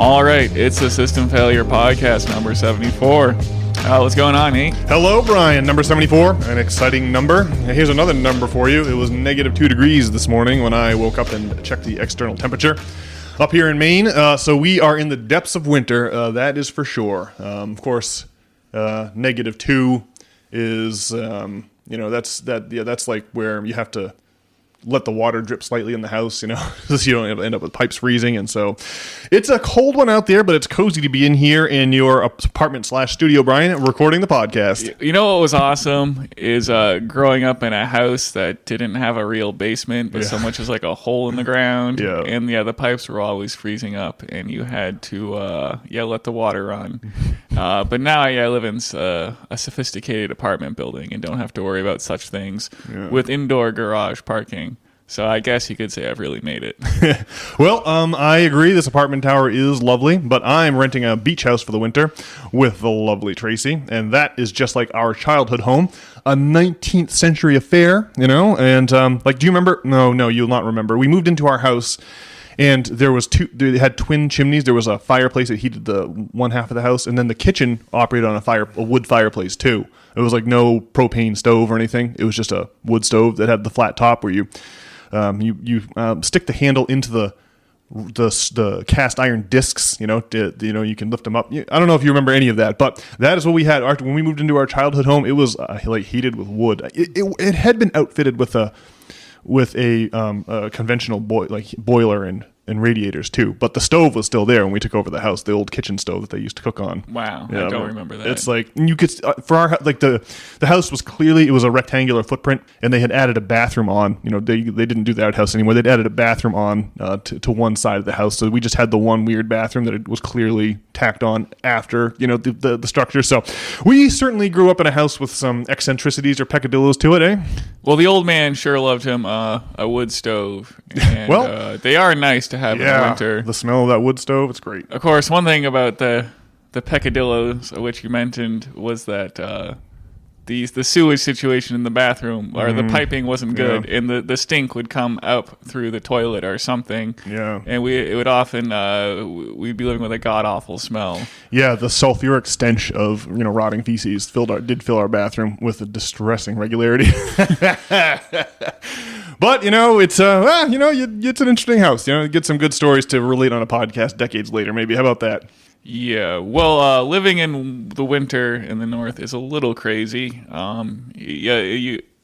All right, it's the System Failure Podcast number 74. What's going on, Nate? Hello, Brian. Number 74, an exciting number. Here's another number for you. It was -2 degrees this morning when I woke up and checked the external temperature up here in Maine. So we are in the depths of winter, that is for sure. Of course, -2 is, that's like where you have to let the water drip slightly in the house, so you don't end up with pipes freezing. And so it's a cold one out there, but it's cozy to be in here in your apartment/studio, Brian, recording the podcast. You know what was awesome is growing up in a house that didn't have a real basement, but so much as like a hole in the ground. Yeah. And the pipes were always freezing up, and you had to let the water run. But now I live in a sophisticated apartment building and don't have to worry about such things with indoor garage parking. So I guess you could say I've really made it. Well, I agree. This apartment tower is lovely, but I'm renting a beach house for the winter with the lovely Tracy, and that is just like our childhood home, a 19th century affair, and do you remember? No, you'll not remember. We moved into our house, and they had twin chimneys. There was a fireplace that heated the one half of the house, and then the kitchen operated on a wood fireplace too. It was like no propane stove or anything. It was just a wood stove that had the flat top where you stick the handle into the cast iron discs. You can lift them up. I don't know if you remember any of that, but that is what we had when we moved into our childhood home. It was heated with wood. It had been outfitted with a conventional boiler and radiators too, but the stove was still there when we took over the house, the old kitchen stove that they used to cook on. Wow, I don't remember that. It's like you could for our the house was clearly, it was a rectangular footprint, and they had added a bathroom on. They didn't do the outhouse anymore. They'd added a bathroom on to one side of the house, so we just had the one weird bathroom that it was clearly tacked on after the structure. So we certainly grew up in a house with some eccentricities or peccadillos to it, eh? Well, the old man sure loved him a wood stove. And, they are nice to have in the winter. The smell of that wood stove, it's great. Of course, one thing about the peccadillos, which you mentioned, was that the sewage situation in the bathroom, or the piping wasn't good, and the stink would come up through the toilet or something. Yeah. And it would often, we'd be living with a god-awful smell. Yeah, the sulfuric stench of, rotting feces did fill our bathroom with a distressing regularity. But, it's it's an interesting house. You get some good stories to relate on a podcast decades later, maybe. How about that? Yeah, well, living in the winter in the north is a little crazy.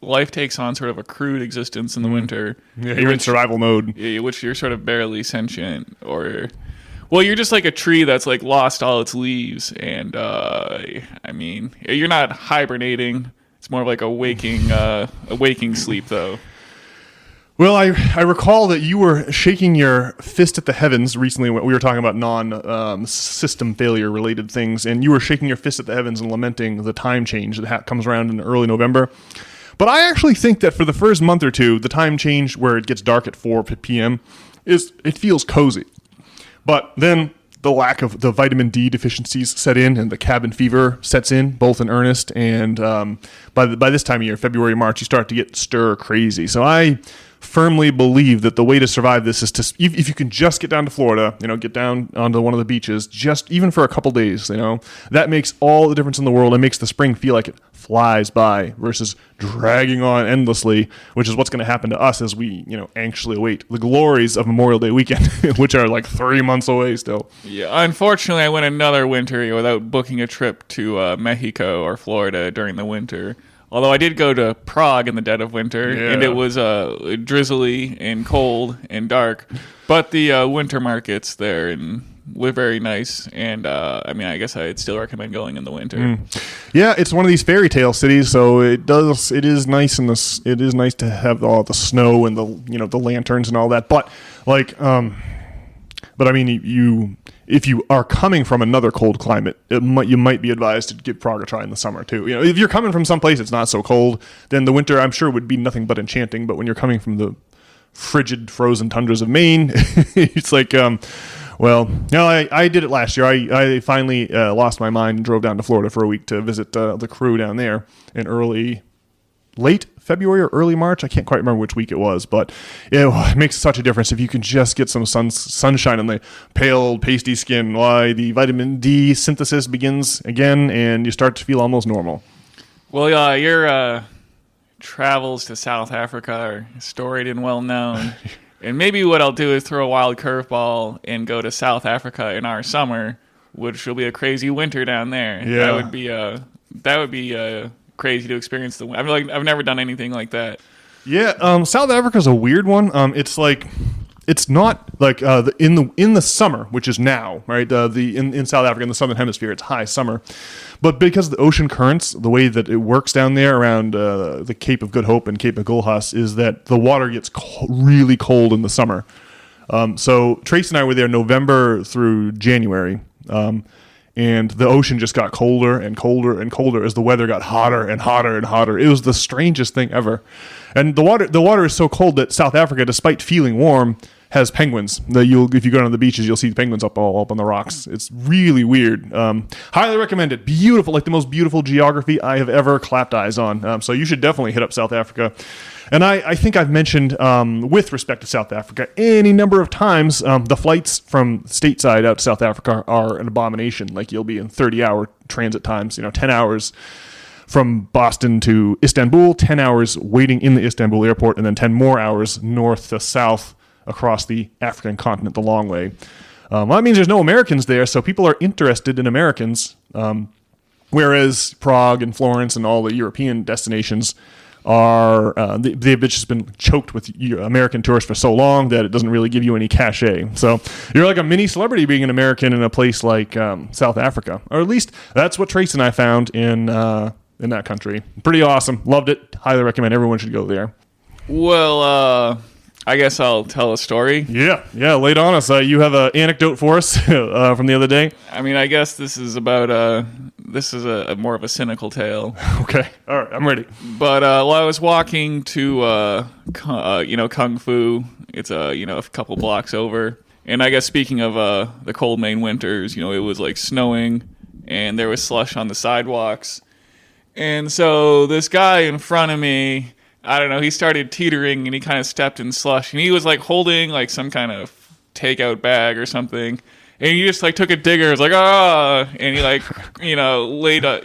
Life takes on sort of a crude existence in the winter. Yeah, you're in survival mode. Which you're sort of barely sentient, you're just like a tree that's like lost all its leaves, and you're not hibernating. It's more of like a waking sleep, though. Well, I recall that you were shaking your fist at the heavens recently when we were talking about non-system failure related things, and you were shaking your fist at the heavens and lamenting the time change that comes around in early November. But I actually think that for the first month or two, the time change where it gets dark at 4 p.m. it feels cozy. But then the lack of the vitamin D deficiencies set in, and the cabin fever sets in, both in earnest. And by this time of year, February, March, you start to get stir crazy. So I firmly believe that the way to survive this is to, if you can just get down to Florida, get down onto one of the beaches, just even for a couple days, that makes all the difference in the world. It makes the spring feel like it flies by versus dragging on endlessly, which is what's going to happen to us as we, anxiously await the glories of Memorial Day weekend, which are like 3 months away still. Yeah, unfortunately, I went another winter without booking a trip to Mexico or Florida during the winter. Although I did go to Prague in the dead of winter, and it was drizzly and cold and dark. But the winter markets there were very nice, and I guess I'd still recommend going in the winter. Yeah, it's one of these fairy tale cities, so it is nice, and it is nice to have all the snow and the lanterns and all that. But if you are coming from another cold climate, you might be advised to give Prague a try in the summer too. If you're coming from someplace that's not so cold, then the winter, I'm sure, would be nothing but enchanting. But when you're coming from the frigid, frozen tundras of Maine, it's like, I did it last year. I finally lost my mind and drove down to Florida for a week to visit the crew down there in late February or early March. I can't quite remember which week it was, but it makes such a difference if you can just get some sunshine on the pale, pasty skin. Why the vitamin D synthesis begins again, and you start to feel almost normal. Well, your travels to South Africa are storied and well known. And maybe what I'll do is throw a wild curveball and go to South Africa in our summer, which will be a crazy winter down there. Yeah. That would be crazy to experience the. I mean, I've never done anything like that. Yeah, South Africa's a weird one. It's like it's not like in the summer, which is now, right? In South Africa in the southern hemisphere, it's high summer, but because of the ocean currents, the way that it works down there around the Cape of Good Hope and Cape of Gulhas is that the water gets really cold in the summer. So Trace and I were there November through January. And the ocean just got colder and colder and colder as the weather got hotter and hotter and hotter. It was the strangest thing ever. And the water is so cold that South Africa, despite feeling warm, has penguins. If you go down the beaches, you'll see the penguins up on the rocks. It's really weird. Highly recommend it. Beautiful, like the most beautiful geography I have ever clapped eyes on. So you should definitely hit up South Africa. And I think I've mentioned, with respect to South Africa, any number of times, the flights from stateside out to South Africa are an abomination. Like you'll be in 30-hour transit times, 10 hours from Boston to Istanbul, 10 hours waiting in the Istanbul airport, and then 10 more hours north to south across the African continent the long way. Well, that means there's no Americans there, so people are interested in Americans, whereas Prague and Florence and all the European destinations are they've just been choked with American tourists for so long that it doesn't really give you any cachet. So you're like a mini celebrity being an American in a place like South Africa, or at least that's what Trace and I found in that country. Pretty awesome. Loved it. Highly recommend everyone should go there. Well, I guess I'll tell a story. Yeah, lay it on us. You have an anecdote for us from the other day. I mean, I guess this is about a more of a cynical tale. Okay, all right, I'm ready. But while I was walking to Kung Fu, it's a couple blocks over, and I guess speaking of the cold Maine winters, it was like snowing, and there was slush on the sidewalks, and so this guy in front of me, I don't know, he started teetering and he kind of stepped in slush, and he was like holding like some kind of takeout bag or something, and he just like took a digger, it was like, and he like,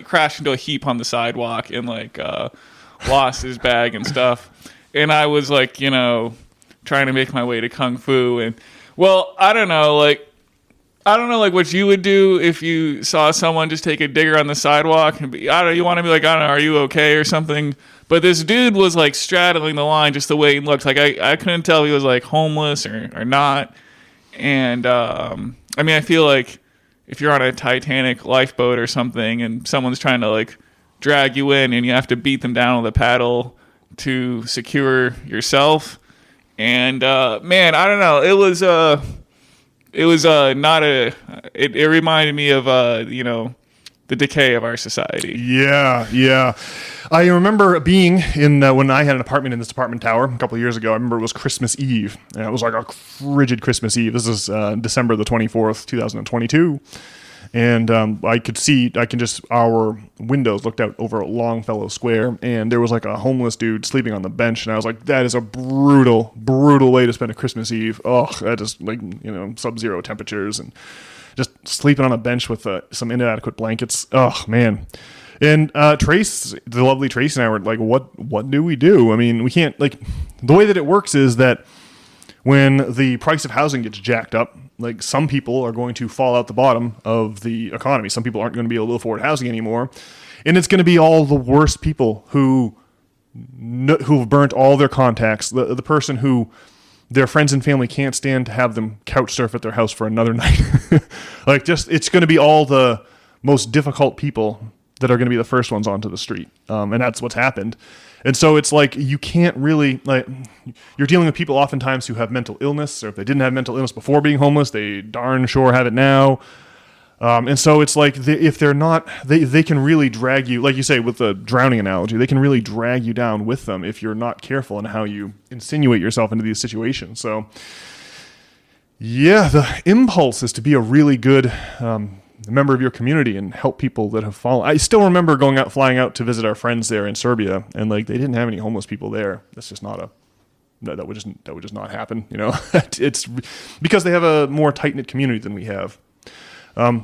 crashed into a heap on the sidewalk and like lost his bag and stuff. And I was like, trying to make my way to Kung Fu, and well, I don't know what you would do if you saw someone just take a digger on the sidewalk and you want to be like, I don't know, are you okay or something? But this dude was like straddling the line just the way he looked. Like I couldn't tell if he was like homeless or not. And I mean, I feel like if you're on a Titanic lifeboat or something and someone's trying to like drag you in and you have to beat them down with a paddle to secure yourself. And man, I don't know. It reminded me of the decay of our society. Yeah. I remember being in when I had an apartment in this apartment tower a couple of years ago. I remember it was Christmas Eve, and it was like a frigid Christmas Eve. This is December the 24th, 2022, and our windows looked out over Longfellow Square, and there was like a homeless dude sleeping on the bench, and I was like, that is a brutal way to spend a Christmas Eve. Oh, that is like sub-zero temperatures and just sleeping on a bench with some inadequate blankets. Oh man. And Trace, the lovely Trace, and I were like, what do we do? I mean, we can't, like, the way that it works is that when the price of housing gets jacked up, like, some people are going to fall out the bottom of the economy. Some people aren't going to be able to afford housing anymore. And it's going to be all the worst people who've burnt all their contacts, the person who their friends and family can't stand to have them couch surf at their house for another night. It's going to be all the most difficult people that are going to be the first ones onto the street. And that's what's happened. And so it's like, you can't really, like, you're dealing with people oftentimes who have mental illness, or if they didn't have mental illness before being homeless, they darn sure have it now. And so it's like, if they're not, they can really drag you, like you say, with the drowning analogy, they can really drag you down with them if you're not careful in how you insinuate yourself into these situations. So yeah, the impulse is to be a really good a member of your community and help people that have fallen. I still remember flying out to visit our friends there in Serbia, and like they didn't have any homeless people there. That's just not that would just not happen. It's because they have a more tight-knit community than we have.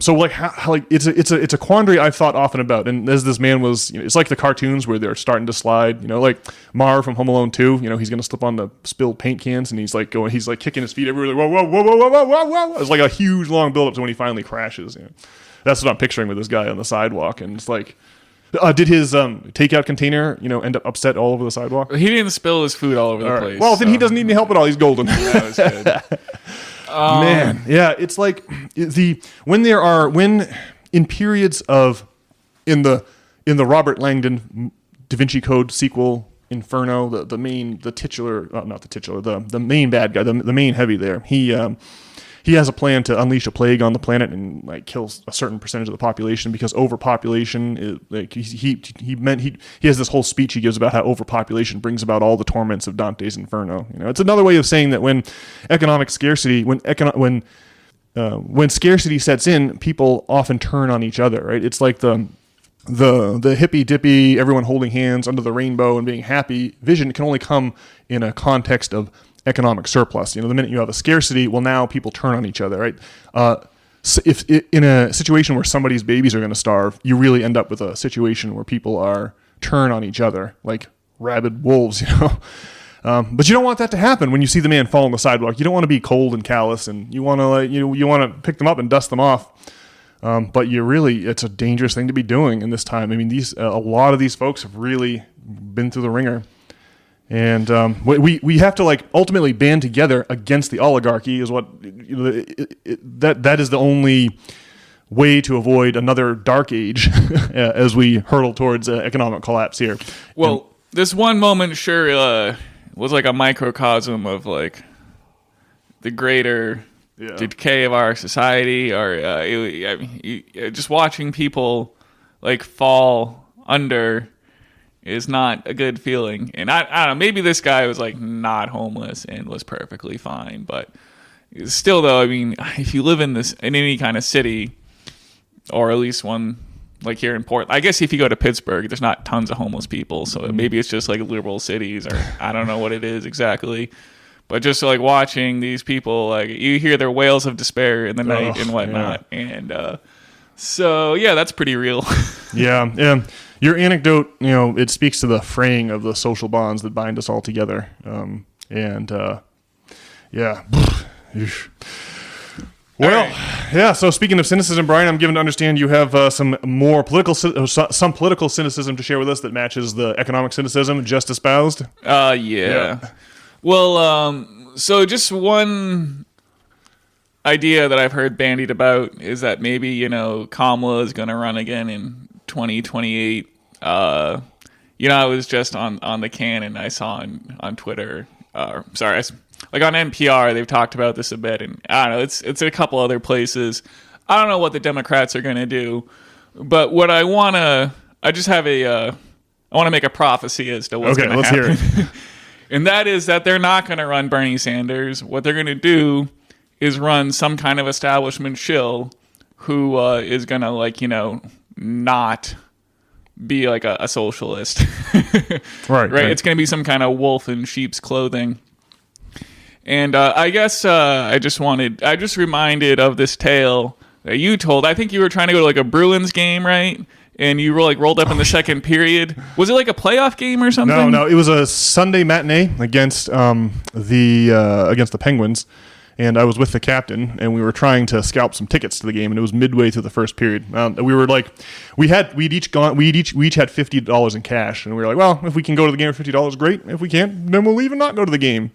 So like how like it's a quandary I've thought often about. And as this man was, it's like the cartoons where they're starting to slide. Like Marv from Home Alone 2. He's gonna slip on the spilled paint cans, and he's like kicking his feet everywhere. Like, whoa, whoa, whoa, whoa, whoa, whoa, whoa! It's like a huge long build up to when he finally crashes. That's what I'm picturing with this guy on the sidewalk, and it's like. Did his takeout container, end up upset all over the sidewalk? He didn't spill his food all over the place. Well, then he doesn't need any help at all. He's golden. That was good. Man, yeah, it's like when in periods of in the Robert Langdon Da Vinci Code sequel Inferno, the main bad guy, the main heavy there. He has a plan to unleash a plague on the planet and like kill a certain percentage of the population because overpopulation is like he has this whole speech he gives about how overpopulation brings about all the torments of Dante's Inferno. It's another way of saying that when economic scarcity, when scarcity sets in, people often turn on each other. Right? It's like the hippy dippy, everyone holding hands under the rainbow and being happy vision can only come in a context of economic surplus. The minute you have a scarcity, well, now people turn on each other, right? So if in a situation where somebody's babies are going to starve, you really end up with a situation where people turn on each other like rabid wolves, But you don't want that to happen when you see the man fall on the sidewalk. You don't want to be cold and callous, and you want to you want to pick them up and dust them off. But it's a dangerous thing to be doing in this time. I mean, a lot of these folks have really been through the ringer. And we have to ultimately band together against the oligarchy is what that is the only way to avoid another dark age as we hurtle towards economic collapse here. Well, this one moment sure was like a microcosm of like the greater decay of our society, or just watching people like fall under is not a good feeling. And I don't know, maybe this guy was like not homeless and was perfectly fine, but still though, I mean, if you live in any kind of city, or at least one like here in Portland, I guess if you go to Pittsburgh, there's not tons of homeless people, so maybe it's just like liberal cities, or I don't know what it is exactly. But just like watching these people, like you hear their wails of despair in the night and whatnot. Yeah. And so yeah, that's pretty real. Yeah. Your anecdote, it speaks to the fraying of the social bonds that bind us all together. Well, yeah. So speaking of cynicism, Brian, I'm given to understand you have some political cynicism to share with us that matches the economic cynicism just espoused. Yeah. Well, so just one idea that I've heard bandied about is that maybe Kamala is going to run again in 2028. I was just on the can, and I saw on Twitter. Like on NPR, they've talked about this a bit, and I don't know. It's a couple other places. I don't know what the Democrats are going to do, but what I want to make a prophecy as to what's going to happen. Let's hear it. And that is that they're not going to run Bernie Sanders. What they're going to do is run some kind of establishment shill who is going to not be like a socialist. Right. It's going to be some kind of wolf in sheep's clothing. And I guess I just reminded of this tale that you told. I think you were trying to go to like a Bruins game, right? And you rolled up in the second period. Was it like a playoff game or something? No. It was a Sunday matinee against the Penguins. And I was with the captain, and we were trying to scalp some tickets to the game, and it was midway through the first period. We were like, we each had $50 in cash, and we were like, well, if we can go to the game for $50, great. If we can't, then we'll leave and not go to the game.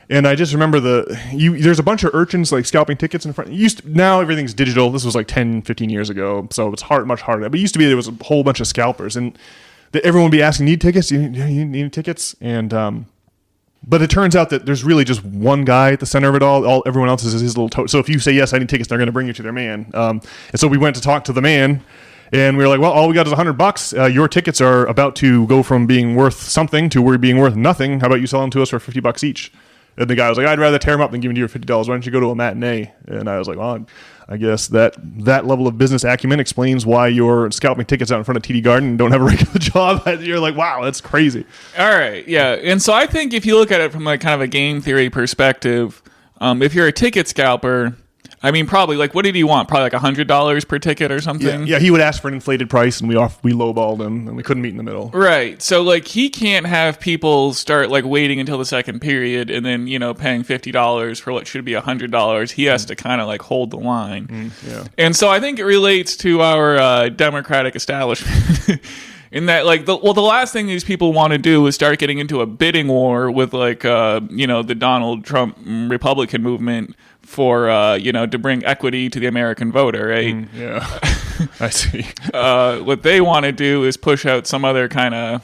And I just remember there's a bunch of urchins like scalping tickets in front. Now everything's digital. This was like 10, 15 years ago, so it's much harder. But it used to be there was a whole bunch of scalpers, and everyone would be asking, "Need tickets? You need tickets?" And but it turns out that there's really just one guy at the center of it all. Everyone else is his little So if you say yes, I need tickets, they're going to bring you to their man. And so we went to talk to the man. And we were like, well, all we got is $100. Your tickets are about to go from being worth something to being worth nothing. How about you sell them to us for $50 each? And the guy was like, I'd rather tear them up than give you your $50. Why don't you go to a matinee? And I was like, well, I guess that level of business acumen explains why you're scalping tickets out in front of TD Garden and don't have a regular job. You're like, wow, that's crazy. All right, yeah. And so I think if you look at it from like kind of a game theory perspective, if you're a ticket scalper, I mean, probably like, what did he want? Probably like $100 per ticket or something. Yeah, he would ask for an inflated price, and we lowballed him, and we couldn't meet in the middle. Right. So like, he can't have people start like waiting until the second period and then paying $50 for what should be $100. He has to kind of like hold the line. Yeah. And so I think it relates to our Democratic establishment. In that, like, the last thing these people want to do is start getting into a bidding war with, like, the Donald Trump Republican movement for, to bring equity to the American voter, right? Yeah, I see. What they want to do is push out some other kind of,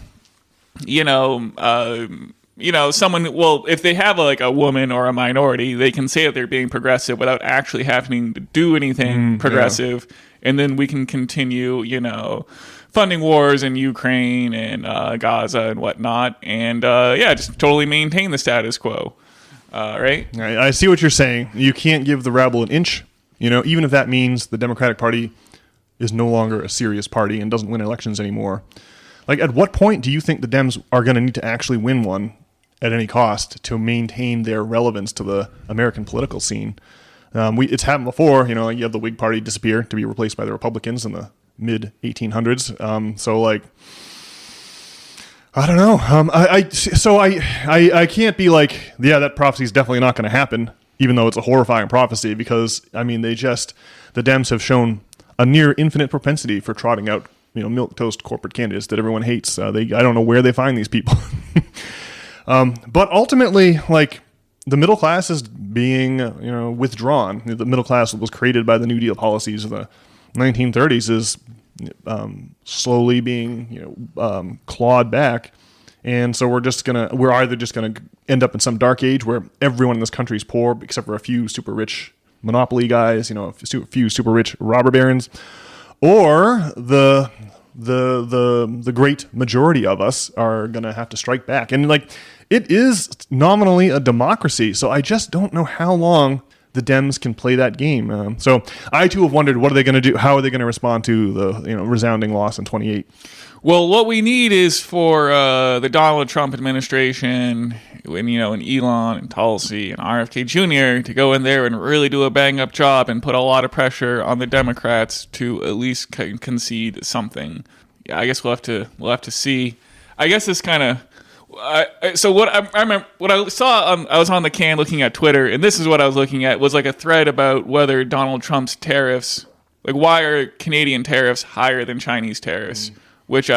someone. Well, if they have like a woman or a minority, they can say that they're being progressive without actually having to do anything progressive, and then we can continue, funding wars in Ukraine and Gaza and whatnot, and just totally maintain the status quo, right? I see what you're saying. You can't give the rabble an inch, even if that means the Democratic Party is no longer a serious party and doesn't win elections anymore. Like, at what point do you think the Dems are going to need to actually win one at any cost to maintain their relevance to the American political scene? It's happened before. You have the Whig Party disappear to be replaced by the Republicans in the mid 1800s. So like, I don't know. I can't be like, yeah, that prophecy is definitely not going to happen, even though it's a horrifying prophecy, because I mean, the Dems have shown a near infinite propensity for trotting out, milquetoast corporate candidates that everyone hates. I don't know where they find these people. But ultimately, like, the middle class is being, withdrawn. The middle class was created by the New Deal policies of the 1930s is slowly being clawed back, and so we're either just gonna end up in some dark age where everyone in this country is poor except for a few super rich monopoly guys, a few super rich robber barons, or the great majority of us are gonna have to strike back. And like, it is nominally a democracy, so I just don't know how long the Dems can play that game. So I too have wondered, what are they going to do? How are they going to respond to the resounding loss in 28? Well, what we need is for the Donald Trump administration, and Elon and Tulsi and RFK Jr. to go in there and really do a bang up job and put a lot of pressure on the Democrats to at least concede something. Yeah, I guess we'll have to see. I guess this kind of. So what I remember, what I saw, I was on the can looking at Twitter, and this is what I was looking at, was like a thread about whether Donald Trump's tariffs, like, why are Canadian tariffs higher than Chinese tariffs, which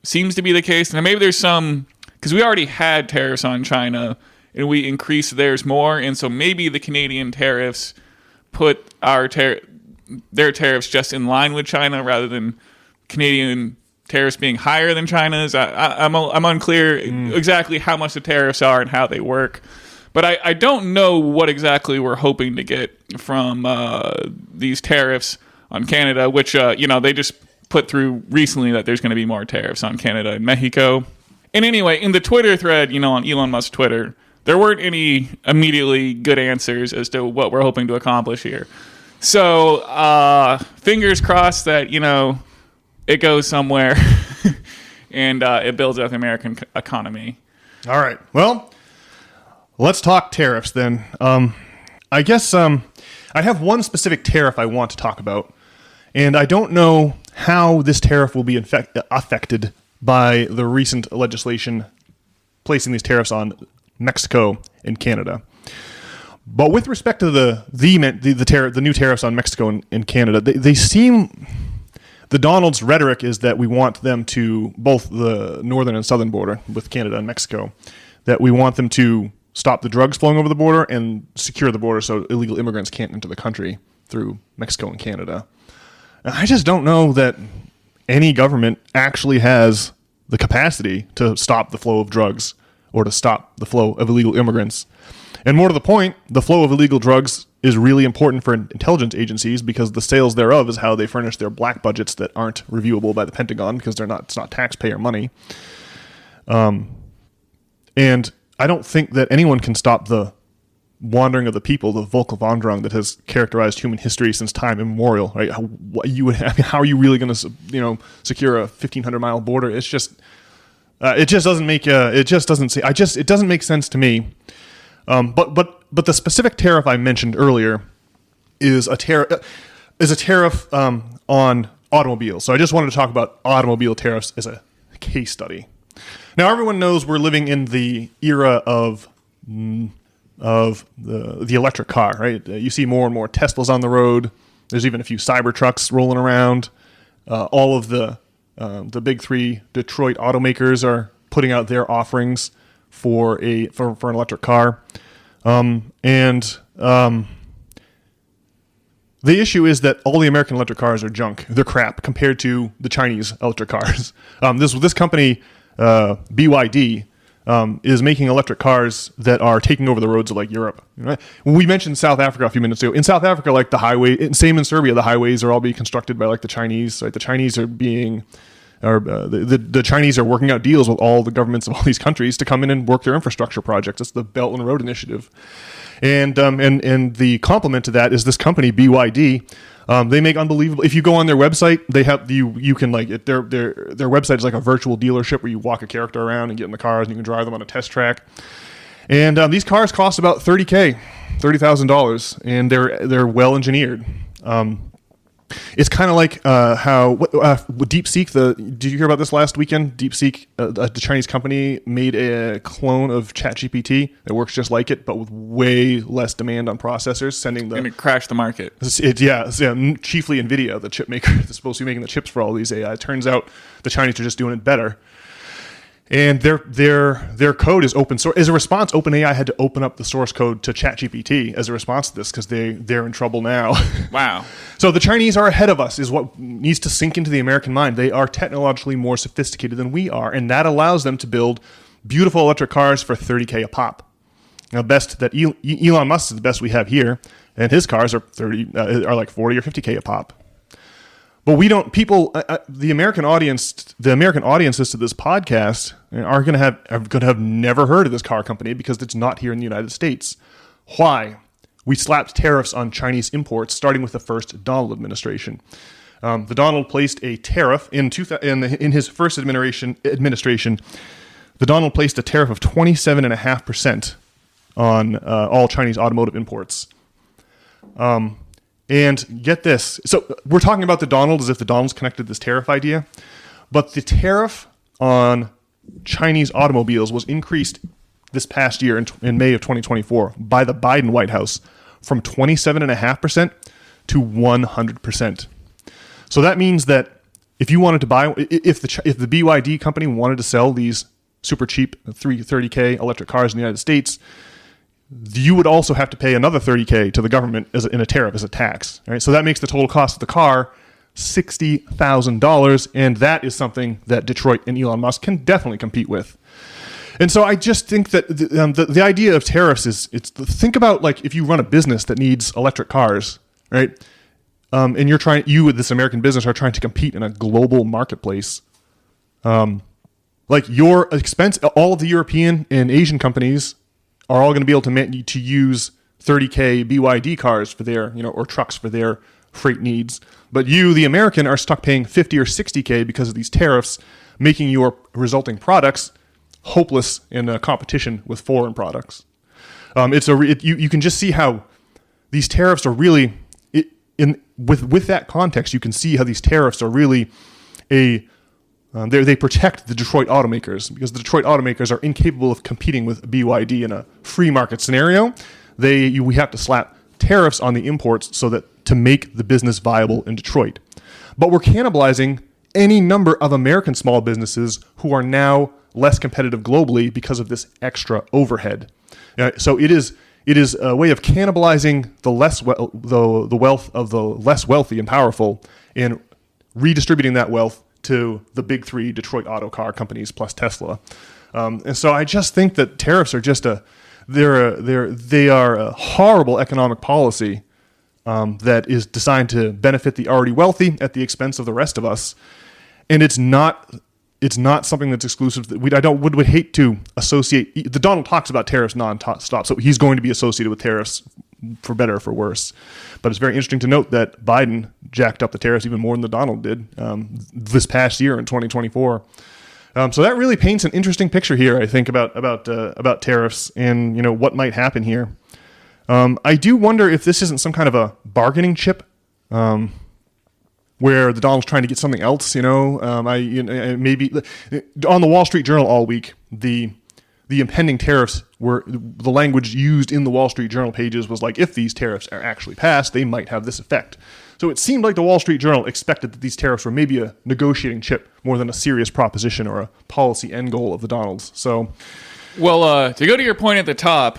seems to be the case. And maybe there's some, because we already had tariffs on China, and we increased theirs more, and so maybe the Canadian tariffs put their tariffs just in line with China rather than Canadian tariffs being higher than China's. I'm unclear exactly how much the tariffs are and how they work, but I don't know what exactly we're hoping to get from these tariffs on Canada, which they just put through recently that there's going to be more tariffs on Canada and Mexico. And anyway, in the Twitter thread, on Elon Musk's Twitter, there weren't any immediately good answers as to what we're hoping to accomplish here. So fingers crossed that it goes somewhere and it builds up the American economy. All right. Well, let's talk tariffs then. I guess I have one specific tariff I want to talk about, and I don't know how this tariff will be affected by the recent legislation placing these tariffs on Mexico and Canada. But with respect to the new tariffs on Mexico and Canada, they seem... The Donald's rhetoric is that we want them to, both the northern and southern border with Canada and Mexico, that we want them to stop the drugs flowing over the border and secure the border so illegal immigrants can't enter the country through Mexico and Canada. And I just don't know that any government actually has the capacity to stop the flow of drugs or to stop the flow of illegal immigrants. And more to the point, the flow of illegal drugs is really important for intelligence agencies because the sales thereof is how they furnish their black budgets that aren't reviewable by the Pentagon because it's not taxpayer money. And I don't think that anyone can stop the wandering of the people, the Volkswanderung that has characterized human history since time immemorial, right? How are you really going to, secure a 1,500-mile border? It's just, it doesn't make sense to me. But the specific tariff I mentioned earlier is a tariff on automobiles. So I just wanted to talk about automobile tariffs as a case study. Now everyone knows we're living in the era of the electric car, right? You see more and more Teslas on the road. There's even a few Cybertrucks rolling around. All of the big three Detroit automakers are putting out their offerings for an electric car. The issue is that all the American electric cars are junk. They're crap compared to the Chinese electric cars. This company, BYD, is making electric cars that are taking over the roads of like Europe. Right? We mentioned South Africa a few minutes ago. In South Africa, like same in Serbia, the highways are all being constructed by like the Chinese. Right? The Chinese are the Chinese are working out deals with all the governments of all these countries to come in and work their infrastructure projects. It's the Belt and Road Initiative. And the complement to that is this company BYD. They make unbelievable. If you go on their website, they have you can like their website is like a virtual dealership where you walk a character around and get in the cars and you can drive them on a test track. And these cars cost about $30,000, and they're well engineered. It's kind of like how DeepSeek. Did you hear about this last weekend? DeepSeek, the Chinese company, made a clone of ChatGPT that works just like it, but with way less demand on processors. And it crashed the market. Chiefly NVIDIA, the chip maker that's supposed to be making the chips for all these AI. It turns out the Chinese are just doing it better. And their code is open source. As a response, OpenAI had to open up the source code to ChatGPT as a response to this because they're in trouble now. Wow. So the Chinese are ahead of us is what needs to sink into the American mind. They are technologically more sophisticated than we are, and that allows them to build beautiful electric cars for $30,000 a pop. Now, best that Elon Musk is the best we have here, and his cars are like $40,000 or $50,000 a pop. But we don't. People, the American audiences to this podcast are going to have never heard of this car company because it's not here in the United States. Why? We slapped tariffs on Chinese imports, starting with the first Donald administration. The Donald placed a tariff in his first administration. The Donald placed a tariff of 27.5% on all Chinese automotive imports. And get this. So we're talking about the Donald as if the Donald's connected this tariff idea. But the tariff on Chinese automobiles was increased this past year in May of 2024 by the Biden White House from 27.5% to 100%. So that means that if you wanted to buy, if the BYD company wanted to sell these super cheap $30,000 electric cars in the United States, you would also have to pay another $30,000 to the government in a tariff, as a tax. Right? So that makes the total cost of the car $60,000, and that is something that Detroit and Elon Musk can definitely compete with. And so I just think that the idea of tariffs is think about like if you run a business that needs electric cars, right? And you with this American business are trying to compete in a global marketplace. Like your expense, all of the European and Asian companies are all going to be able to use $30,000 BYD cars for their, or trucks for their freight needs. But you, the American, are stuck paying $50,000 or $60,000 because of these tariffs, making your resulting products hopeless in a competition with foreign products. You can just see how these tariffs are really with that context. You can see how these tariffs are really they protect the Detroit automakers because the Detroit automakers are incapable of competing with BYD in a free market scenario. We have to slap tariffs on the imports so that to make the business viable in Detroit. But we're cannibalizing any number of American small businesses who are now less competitive globally because of this extra overhead. So it is a way of cannibalizing the wealth of the less wealthy and powerful and redistributing that wealth to the big three Detroit auto car companies plus Tesla. And so I just think that tariffs are just they are a horrible economic policy that is designed to benefit the already wealthy at the expense of the rest of us. And it's not it's not something that's exclusive. Would hate to associate. The Donald talks about tariffs non-stop, so he's going to be associated with tariffs for better or for worse. But it's very interesting to note that Biden jacked up the tariffs even more than the Donald did this past year in 2024. So that really paints an interesting picture here, I think, about tariffs and what might happen here. I do wonder if this isn't some kind of a bargaining chip. Where the Donald's trying to get something else, maybe on the Wall Street Journal all week, the impending tariffs were the language used in the Wall Street Journal pages was like, if these tariffs are actually passed, they might have this effect. So it seemed like the Wall Street Journal expected that these tariffs were maybe a negotiating chip more than a serious proposition or a policy end goal of the Donald's. So, well, to go to your point at the top,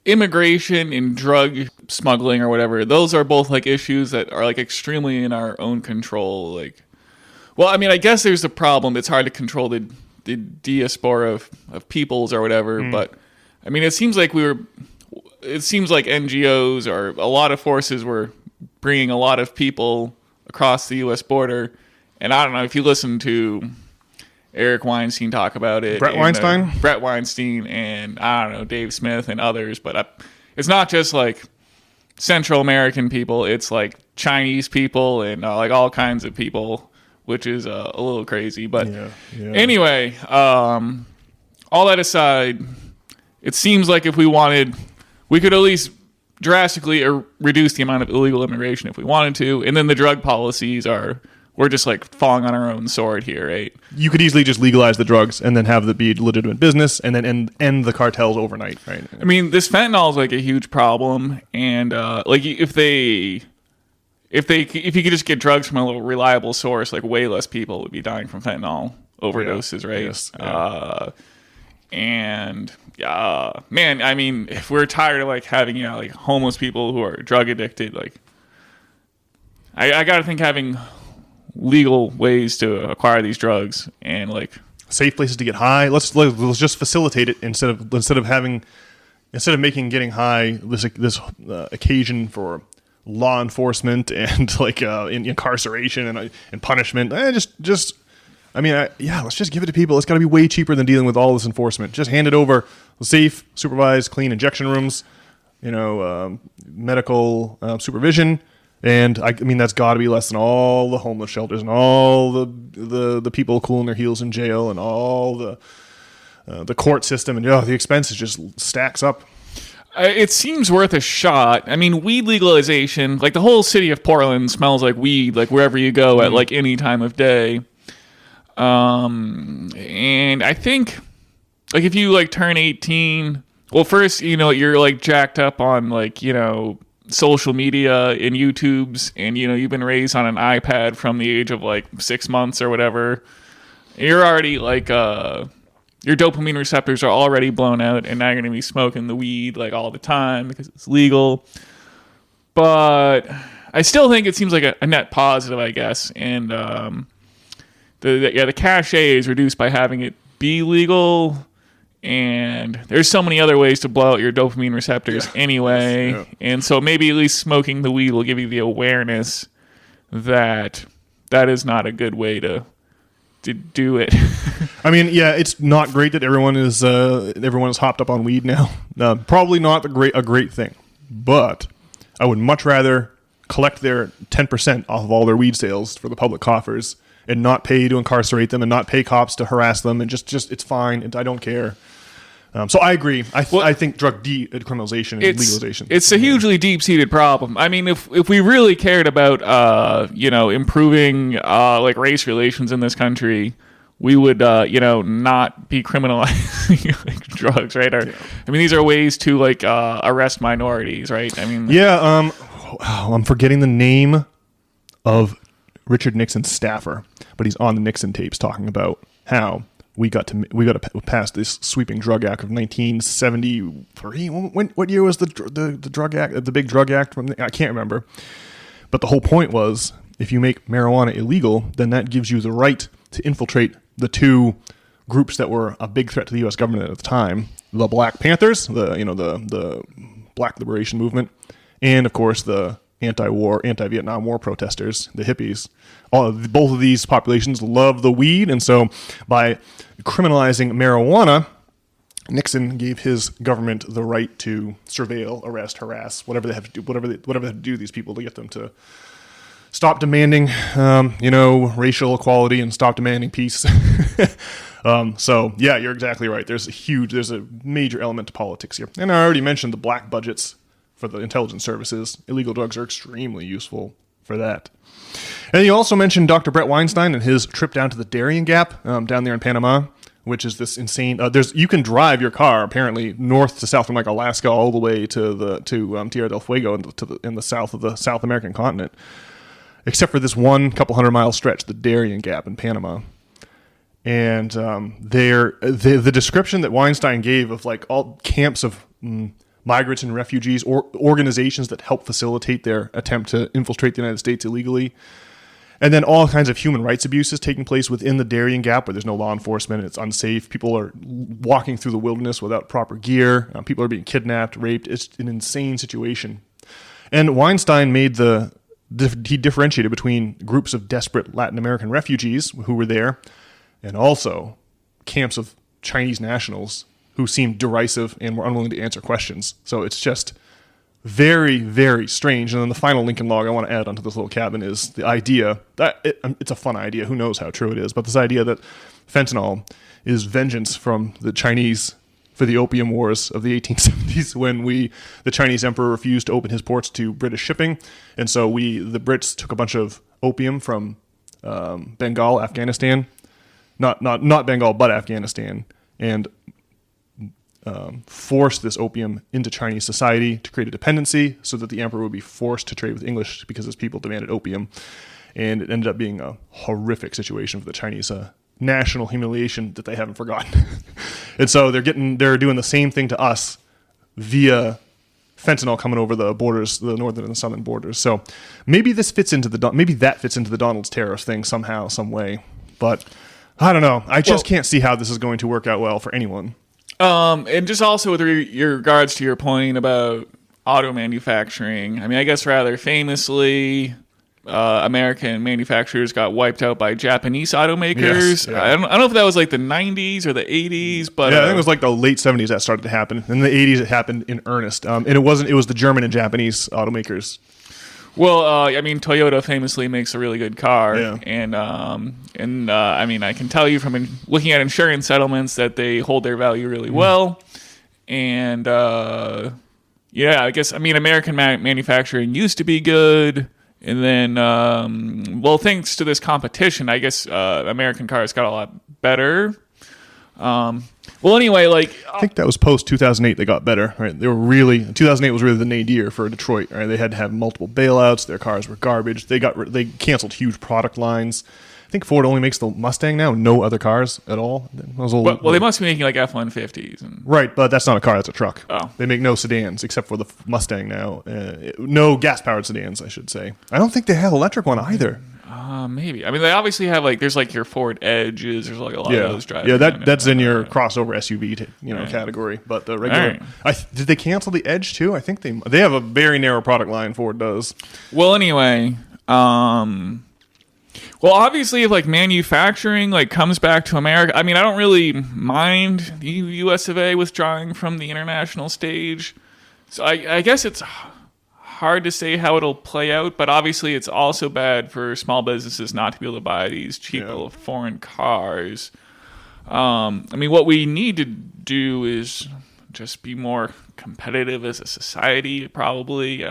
immigration and drug smuggling or whatever, those are both like issues that are like extremely in our own control. Like, well, I mean, I guess there's a problem. It's hard to control the diaspora of peoples or whatever. But I mean, it seems like NGOs or a lot of forces were bringing a lot of people across the U.S. border. And I don't know if you listen to Eric Weinstein talk about it. Brett Weinstein and, I don't know, Dave Smith and others. But it's not just like Central American people. It's like Chinese people and like all kinds of people, which is a little crazy. But anyway, all that aside, it seems like if we wanted, we could at least drastically reduce the amount of illegal immigration if we wanted to. And then the drug policies we're just like falling on our own sword here, right? You could easily just legalize the drugs and then have it be legitimate business and then end the cartels overnight, right? I mean, this fentanyl is like a huge problem, and like if you could just get drugs from a little reliable source, like way less people would be dying from fentanyl overdoses, right? Yes. Yeah. Man, I mean, if we're tired of like having like homeless people who are drug addicted, like I gotta think having legal ways to acquire these drugs and like safe places to get high. Let's just facilitate it instead of making getting high this occasion for law enforcement and like incarceration and punishment. Let's just give it to people. It's got to be way cheaper than dealing with all this enforcement. Just hand it over. Safe, supervised, clean injection rooms. Medical supervision. And I mean, that's got to be less than all the homeless shelters and all the people cooling their heels in jail and all the court system and the expenses just stacks up. It seems worth a shot. I mean, weed legalization, like the whole city of Portland smells like weed, like wherever you go at like any time of day. And I think like if you like turn 18, well, first you're like jacked up on like social media and YouTubes, and you've been raised on an iPad from the age of like 6 months or whatever. You're already like your dopamine receptors are already blown out, and now you're gonna be smoking the weed like all the time because it's legal. But I still think it seems like a net positive, I guess. And the cachet is reduced by having it be legal. And there's so many other ways to blow out your dopamine receptors anyway. Yeah. And so maybe at least smoking the weed will give you the awareness that is not a good way to do it. I mean, it's not great that everyone is hopped up on weed now. Probably not a great thing. But I would much rather collect their 10% off of all their weed sales for the public coffers and not pay to incarcerate them and not pay cops to harass them and just it's fine. I don't care. So I agree. I think drug decriminalization and legalization. It's a hugely deep-seated problem. I mean, if we really cared about improving like race relations in this country, we would not be criminalizing like, drugs, right? I mean, these are ways to like arrest minorities, right? I mean, I'm forgetting the name of Richard Nixon's staffer, but he's on the Nixon tapes talking about how we got to pass this sweeping drug act of 1973. What year was the drug act? The big drug act? I can't remember. But the whole point was, if you make marijuana illegal, then that gives you the right to infiltrate the two groups that were a big threat to the U.S. government at the time: the Black Panthers, the Black Liberation Movement, and of course the anti-Vietnam War protesters, the hippies. Both of these populations love the weed, and so by criminalizing marijuana, Nixon gave his government the right to surveil, arrest, harass, whatever they have to do, whatever they have to do to these people to get them to stop demanding, racial equality and stop demanding peace. So yeah, you're exactly right. There's a major element to politics here. And I already mentioned the black budgets for the intelligence services. Illegal drugs are extremely useful for that. And you also mentioned Dr. Brett Weinstein and his trip down to the Darien Gap down there in Panama, which is this insane. You can drive your car apparently north to south from like Alaska all the way to Tierra del Fuego in the south of the South American continent, except for this one couple 100-mile stretch, the Darien Gap in Panama. And the description that Weinstein gave of like all camps of migrants and refugees or organizations that help facilitate their attempt to infiltrate the United States illegally, and then all kinds of human rights abuses taking place within the Darien Gap where there's no law enforcement, it's unsafe, people are walking through the wilderness without proper gear, people are being kidnapped, raped. It's an insane situation. And Weinstein he differentiated between groups of desperate Latin American refugees who were there and also camps of Chinese nationals who seemed derisive and were unwilling to answer questions. So it's just very, very strange. And then the final Lincoln log I want to add onto this little cabin is the idea that it's a fun idea. Who knows how true it is? But this idea that fentanyl is vengeance from the Chinese for the opium wars of the 1870s when the Chinese emperor refused to open his ports to British shipping. And so the Brits took a bunch of opium from Bengal, Afghanistan, not Bengal, but Afghanistan, and forced this opium into Chinese society to create a dependency so that the emperor would be forced to trade with English because his people demanded opium. And it ended up being a horrific situation for the Chinese, national humiliation that they haven't forgotten. And so they're doing the same thing to us via fentanyl coming over the borders, the northern and the southern borders. So maybe that fits into the Donald's tariffs thing somehow, some way. But I don't know. I just can't see how this is going to work out well for anyone. And just also with your regards to your point about auto manufacturing, I mean, I guess rather famously, American manufacturers got wiped out by Japanese automakers. Yes, yeah. I don't know if that was like the 90s or the 80s, but yeah, I think it was like the late 70s that started to happen. In the 80s, it happened in earnest, and it was the German and Japanese automakers. Well, I mean, Toyota famously makes a really good car, yeah. and I mean, I can tell you from looking at insurance settlements that they hold their value really well, and yeah, I guess American manufacturing used to be good, and then thanks to this competition, I guess American cars got a lot better. Well, anyway, I think that was post 2008 they got better, right? 2008 was really the nadir for Detroit, right? They had to have multiple bailouts. Their cars were garbage. They canceled huge product lines. I think Ford only makes the Mustang now, no other cars at all. Well, they must be making like F-150s. Right, but that's not a car, that's a truck. Oh. They make no sedans except for the Mustang now. No gas-powered sedans, I should say. I don't think they have electric one either. Maybe. I mean, they obviously have there's your Ford Edges. There's like a lot of those drivers. Yeah, that's in your crossover SUV category. But the regular, did they cancel the Edge too? I think they have a very narrow product line. Ford does. Well, anyway, obviously, if manufacturing comes back to America, I mean, I don't really mind the U.S. of A. withdrawing from the international stage. So I guess it's hard to say how it'll play out, but obviously it's also bad for small businesses not to be able to buy these cheap little foreign cars. I mean, what we need to do is just be more competitive as a society, probably.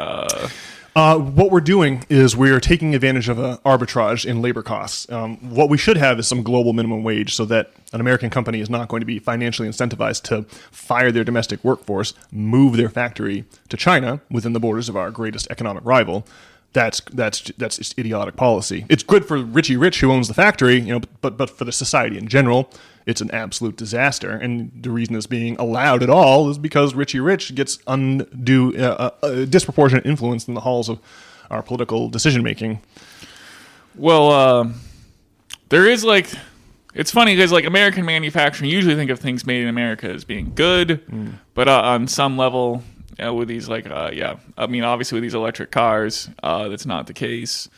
What we're doing is we're taking advantage of an arbitrage in labor costs. What we should have is some global minimum wage so that an American company is not going to be financially incentivized to fire their domestic workforce, move their factory to China within the borders of our greatest economic rival. That's just idiotic policy. It's good for Richie Rich who owns the factory, but for the society in general, it's an absolute disaster. And the reason it's being allowed at all is because Richie Rich gets disproportionate influence in the halls of our political decision making. Well, there is it's funny because American manufacturing, you usually think of things made in America as being good, but on some level, with these I mean, obviously with these electric cars, that's not the case.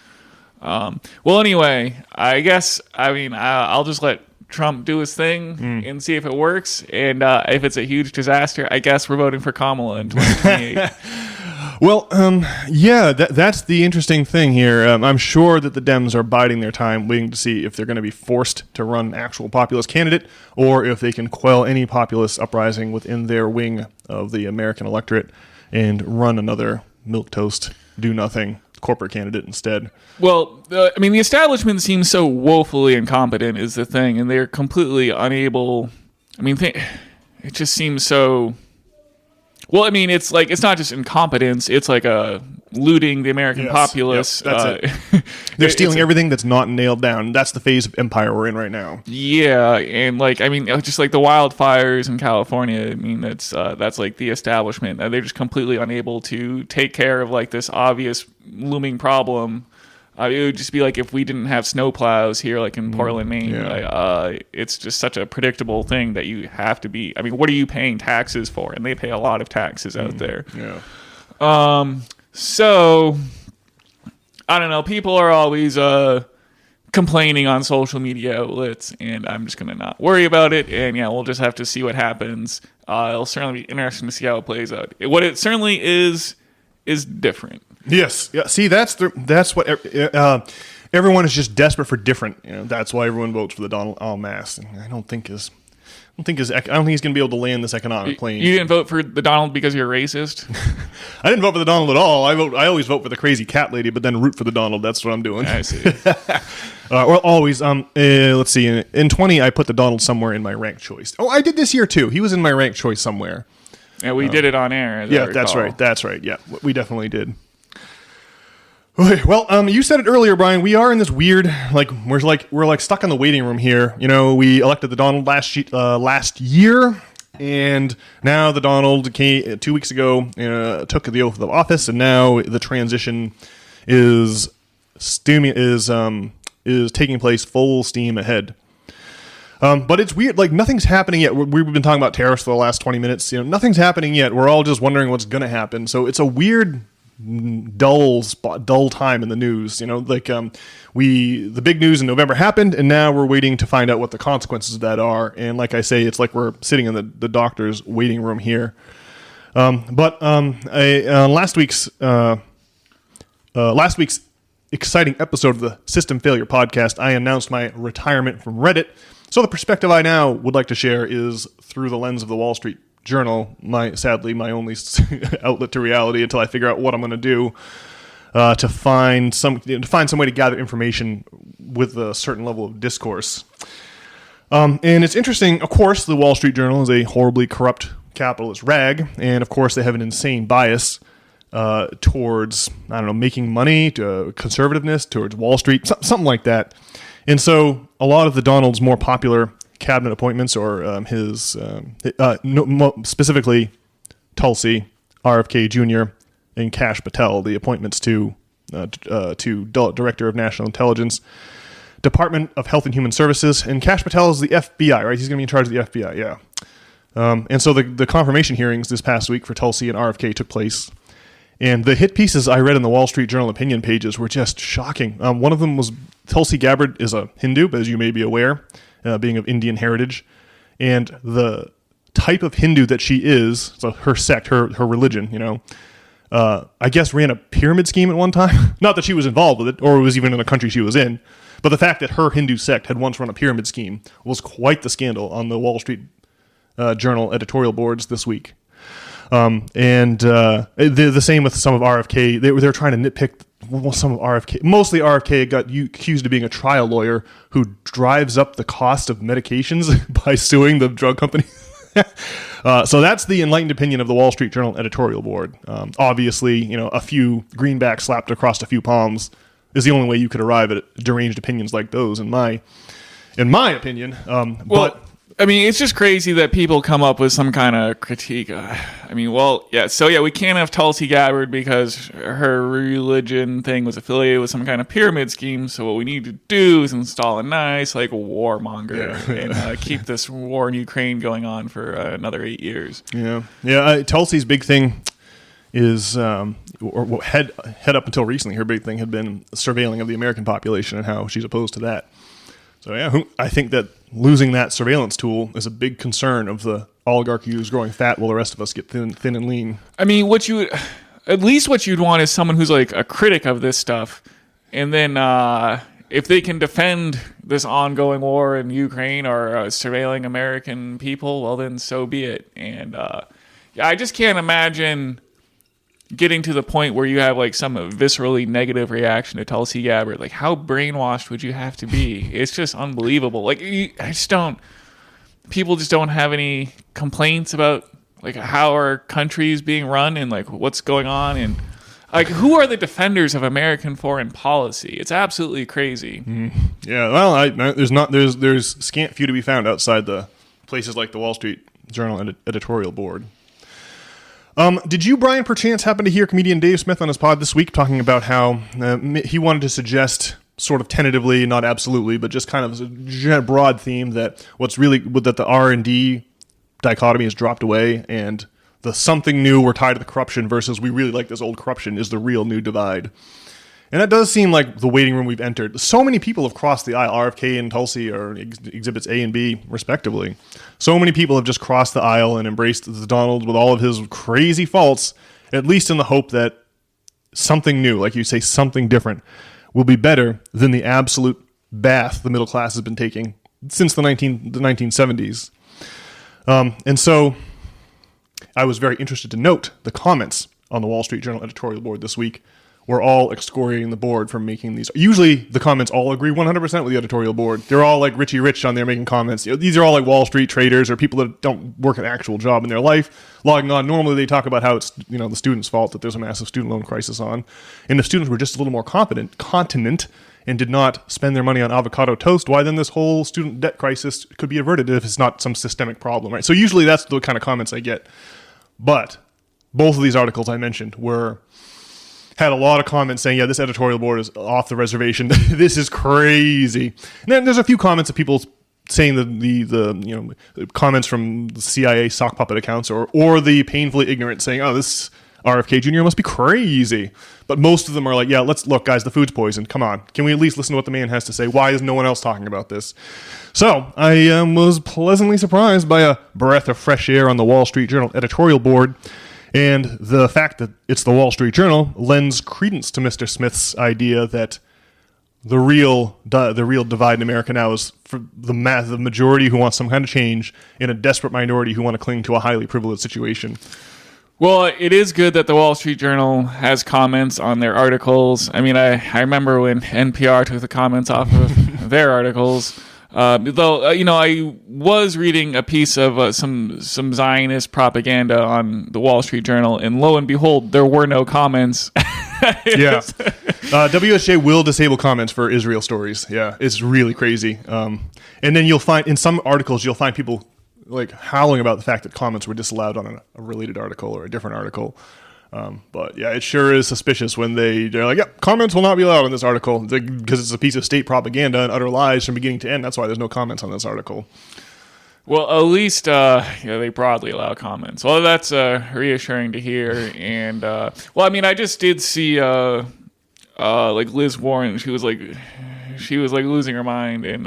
Well, anyway, I guess I'll just let Trump do his thing and see if it works. And if it's a huge disaster, I guess we're voting for Kamala in 2028. Well, that's the interesting thing here. I'm sure that the Dems are biding their time, waiting to see if they're going to be forced to run an actual populist candidate or if they can quell any populist uprising within their wing of the American electorate and run another milquetoast, do nothing corporate candidate instead. Well, the establishment seems so woefully incompetent is the thing, and they're completely unable. It just seems so. Well, it's like it's not just incompetence; it's like looting the American populace. Yep, that's it. They're stealing everything that's not nailed down. That's the phase of empire we're in right now. Yeah, and just like the wildfires in California. That's like the establishment. They're just completely unable to take care of like this obvious looming problem. It would just be like if we didn't have snowplows here, like in Portland, Maine. Yeah. It's just such a predictable thing that you have to be. What are you paying taxes for? And they pay a lot of taxes out there. Yeah. So I don't know. People are always complaining on social media outlets, and I'm just gonna not worry about it. And we'll just have to see what happens. It'll certainly be interesting to see how it plays out. What it certainly is different. Yes. Yeah. See, that's what everyone is just desperate for different. That's why everyone votes for the Donald en masse. And I don't think he's going to be able to land this economic plane. You didn't vote for the Donald because you're racist? I didn't vote for the Donald at all. I always vote for the crazy cat lady, but then root for the Donald. That's what I'm doing. I see. Well, always. Let's see. In 20, I put the Donald somewhere in my ranked choice. Oh, I did this year too. He was in my ranked choice somewhere. Yeah, we did it on air. Yeah, that's right. That's right. Yeah, we definitely did. Okay, well, you said it earlier, Brian. We are in this weird, we're stuck in the waiting room here. We elected the Donald last year, and now the Donald came 2 weeks ago, took the oath of office, and now the transition is taking place full steam ahead. But it's weird. Nothing's happening yet. We've been talking about tariffs for the last 20 minutes. Nothing's happening yet. We're all just wondering what's going to happen. So it's a weird, dull time in the news. The big news in November happened, and now we're waiting to find out what the consequences of that are. And like I say, it's like we're sitting in the doctor's waiting room here. But last week's exciting episode of the System Failure Podcast, I announced my retirement from Reddit. So the perspective I now would like to share is through the lens of the Wall Street Journal, sadly my only outlet to reality until I figure out what I'm going to do to find some way to gather information with a certain level of discourse. And it's interesting, of course, the Wall Street Journal is a horribly corrupt capitalist rag, and of course they have an insane bias towards, making money, to conservativeness, towards Wall Street, something like that. And so a lot of the Donald's more popular cabinet appointments, or specifically Tulsi, RFK Jr., and Kash Patel, the appointments to Director of National Intelligence, Department of Health and Human Services, and Kash Patel is the FBI, right? He's going to be in charge of the FBI, yeah. And so the confirmation hearings this past week for Tulsi and RFK took place. And the hit pieces I read in the Wall Street Journal opinion pages were just shocking. One of them was Tulsi Gabbard is a Hindu, as you may be aware, being of Indian heritage. And the type of Hindu that she is, so her sect, her religion, I guess ran a pyramid scheme at one time. Not that she was involved with it, or it was even in a country she was in. But the fact that her Hindu sect had once run a pyramid scheme was quite the scandal on the Wall Street Journal editorial boards this week. The same with some of RFK. They were trying to nitpick some of RFK. Mostly RFK got accused of being a trial lawyer who drives up the cost of medications by suing the drug company. So that's the enlightened opinion of the Wall Street Journal editorial board. Obviously, a few greenbacks slapped across a few palms is the only way you could arrive at deranged opinions like those, in my opinion. It's just crazy that people come up with some kind of critique. We can't have Tulsi Gabbard because her religion thing was affiliated with some kind of pyramid scheme. So what we need to do is install a nice, warmonger and keep this war in Ukraine going on for another 8 years. Yeah. Tulsi's big thing is, or head up until recently, her big thing had been surveilling of the American population and how she's opposed to that. So yeah, I think that losing that surveillance tool is a big concern of the oligarchy who's growing fat while the rest of us get thin and lean. I mean, at least what you'd want is someone who's like a critic of this stuff, and then if they can defend this ongoing war in Ukraine or surveilling American people, well then so be it. And yeah, I just can't imagine getting to the point where you have like some viscerally negative reaction to Tulsi Gabbard. Like, how brainwashed would you have to be? It's just unbelievable. Like, people just don't have any complaints about like how our country is being run and like what's going on, and like who are the defenders of American foreign policy? It's absolutely crazy. Yeah, well, there's scant few to be found outside the places like the Wall Street Journal editorial board. Did you, Brian, perchance happen to hear comedian Dave Smith on his pod this week talking about how he wanted to suggest, sort of tentatively, not absolutely, but just kind of a broad theme that that the R&D dichotomy has dropped away, and the something new, we're tied to the corruption versus we really like this old corruption is the real new divide. And that does seem like the waiting room we've entered. So many people have crossed the aisle. RFK and Tulsi are exhibits A and B, respectively. So many people have just crossed the aisle and embraced the Donald with all of his crazy faults, at least in the hope that something new, like you say, something different, will be better than the absolute bath the middle class has been taking since the 1970s. And so I was very interested to note the comments on the Wall Street Journal editorial board this week were all excoriating the board from making these. Usually the comments all agree 100% with the editorial board. They're all like Richie Rich on there making comments. These are all like Wall Street traders or people that don't work an actual job in their life logging on. Normally they talk about how it's the students' fault that there's a massive student loan crisis on. And if students were just a little more continent and did not spend their money on avocado toast, why then this whole student debt crisis could be averted if it's not some systemic problem, right? So usually that's the kind of comments I get. But both of these articles I mentioned had a lot of comments saying, yeah, this editorial board is off the reservation. This is crazy. And then there's a few comments of people saying the comments from the CIA sock puppet accounts or the painfully ignorant saying, oh, this RFK Jr. must be crazy. But most of them are like, yeah, look, guys, the food's poisoned. Come on. Can we at least listen to what the man has to say? Why is no one else talking about this? So I was pleasantly surprised by a breath of fresh air on the Wall Street Journal editorial board. And the fact that it's the Wall Street Journal lends credence to Mr. Smith's idea that the real divide in America now is for the majority who want some kind of change and a desperate minority who want to cling to a highly privileged situation. Well, it is good that the Wall Street Journal has comments on their articles. I mean, I remember when NPR took the comments off of their articles. Though, I was reading a piece of some Zionist propaganda on the Wall Street Journal, and lo and behold, there were no comments. Yeah. WSJ will disable comments for Israel stories. Yeah, it's really crazy. And then you'll find, in some articles, people like howling about the fact that comments were disallowed on a related article or a different article. But yeah, it sure is suspicious when they're like, yep, comments will not be allowed on this article because it's a piece of state propaganda and utter lies from beginning to end. That's why there's no comments on this article. Well, at least they broadly allow comments. Well, that's reassuring to hear. And I just did see like Liz Warren. She was like losing her mind in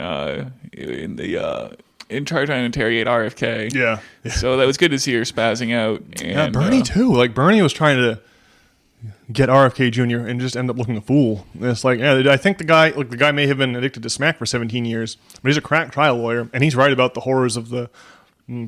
trying to interrogate RFK. Yeah. So that was good to see her spazzing out. And, yeah, Bernie too. Like Bernie was trying to get RFK Jr. and just end up looking a fool. And it's like, yeah, I think the guy may have been addicted to smack for 17 years, but he's a crack trial lawyer, and he's right about the horrors of the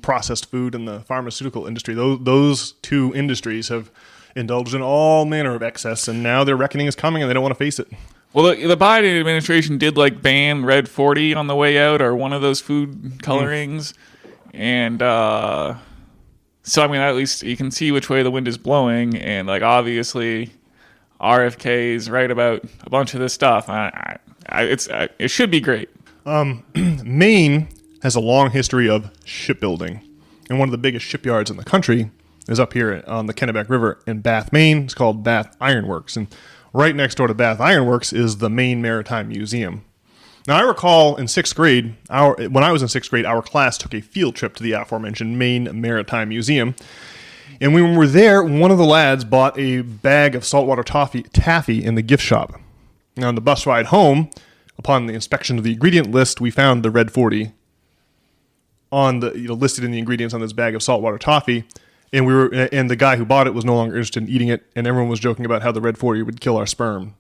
processed food and the pharmaceutical industry. Those two industries have indulged in all manner of excess, and now their reckoning is coming, and they don't want to face it. Well, the Biden administration did ban Red 40 on the way out, or one of those food colorings, and so at least you can see which way the wind is blowing, and obviously RFK is right about a bunch of this stuff. It should be great. Maine has a long history of shipbuilding, and one of the biggest shipyards in the country is up here on the Kennebec River in Bath, Maine. It's called Bath Iron Works, and right next door to Bath Iron Works is the Maine Maritime Museum. Now, I recall in 6th grade, when I was in 6th grade, our class took a field trip to the aforementioned Maine Maritime Museum. And when we were there, one of the lads bought a bag of saltwater taffy in the gift shop. Now, on the bus ride home, upon the inspection of the ingredient list, we found the Red 40 on the listed in the ingredients on this bag of saltwater toffee, and the guy who bought it was no longer interested in eating it, and everyone was joking about how the Red 40 would kill our sperm.